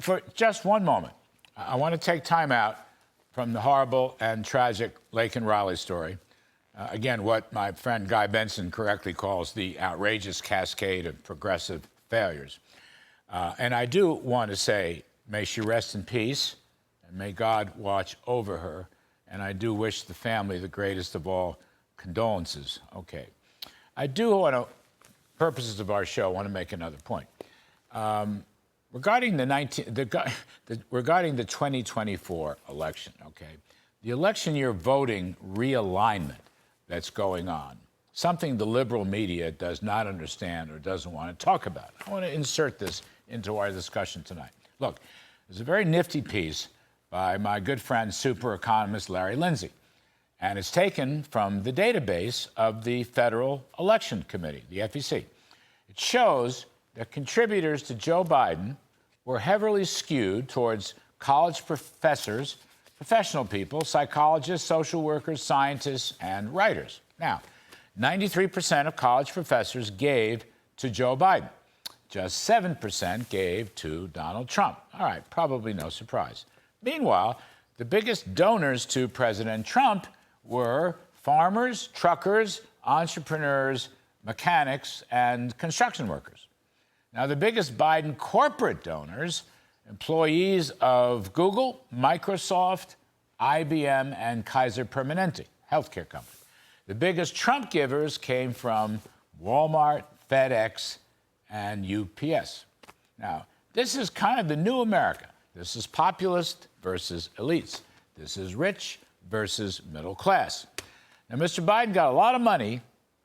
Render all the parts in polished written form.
for just one moment, I want to take time out from the horrible and tragic Laken Riley story. Again, what my friend Guy Benson correctly calls the outrageous cascade of progressive failures. And I do want to say, may she rest in peace, and may God watch over her. And I do wish the family the greatest of all condolences. Okay. I do want to, purposes of our show, want to make another point. Regarding the 2024 election, okay, the election year voting realignment that's going on, something the liberal media does not understand or doesn't want to talk about. I want to insert this into our discussion tonight. Look, there's a very nifty piece by my good friend, super economist Larry Lindsay, and it's taken from the database of the Federal Election Committee, the FEC. It shows that contributors to Joe Biden were heavily skewed towards college professors, professional people, psychologists, social workers, scientists, and writers. Now, 93% of college professors gave to Joe Biden. Just 7% gave to Donald Trump. All right, probably no surprise. Meanwhile, the biggest donors to President Trump were farmers, truckers, entrepreneurs, mechanics, and construction workers. Now, the biggest Biden corporate donors, employees of Google, Microsoft, IBM, and Kaiser Permanente, healthcare company. The biggest Trump givers came from Walmart, FedEx, and UPS. Now, this is kind of the new America. This is populist versus elites. This is rich versus middle class. Now, Mr. Biden got a lot of money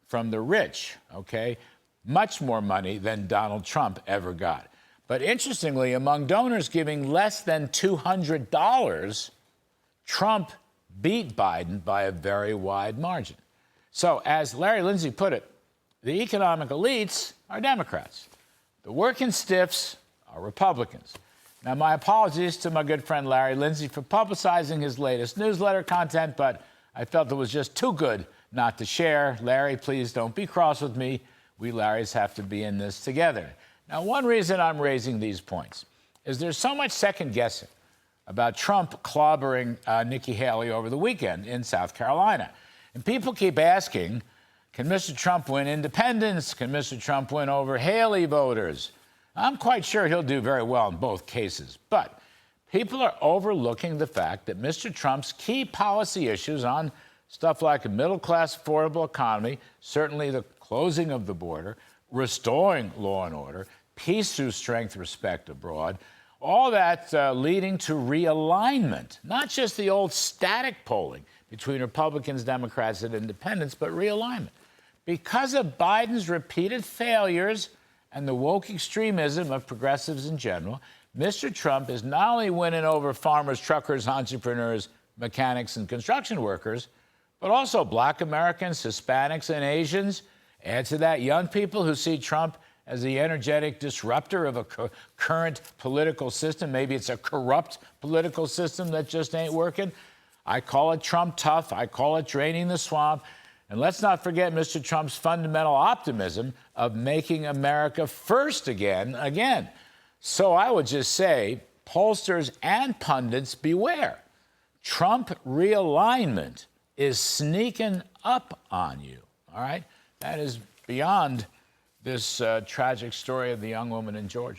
from the rich, okay? Much more money than Donald Trump ever got. But interestingly, among donors giving less than $200, Trump beat Biden by a very wide margin. So, as Larry Lindsay put it, the economic elites are Democrats. The working stiffs are Republicans. Now, my apologies to my good friend Larry Lindsay for publicizing his latest newsletter content, but I felt it was just too good not to share. Larry, please don't be cross with me. We Larrys have to be in this together. Now, one reason I'm raising these points is there's so much second-guessing about Trump clobbering Nikki Haley over the weekend in South Carolina. And people keep asking, can Mr. Trump win independents? Can Mr. Trump win over Haley voters? I'm quite sure he'll do very well in both cases. But people are overlooking the fact that Mr. Trump's key policy issues on stuff like a middle-class, affordable economy, certainly the closing of the border, restoring law and order, peace through strength, respect abroad, all that leading to realignment, not just the old static polling between Republicans, Democrats, and independents, but realignment. Because of Biden's repeated failures and the woke extremism of progressives in general, Mr. Trump is not only winning over farmers, truckers, entrepreneurs, mechanics, and construction workers, but also Black Americans, Hispanics, and Asians. Add to that young people who see Trump as the energetic disruptor of a current political system. Maybe it's a corrupt political system that just ain't working. I call it Trump tough. I call it draining the swamp. And let's not forget Mr. Trump's fundamental optimism of making America first again. So I would just say, pollsters and pundits, beware. Trump realignment is sneaking up on you, all right? That is beyond this tragic story of the young woman in Georgia.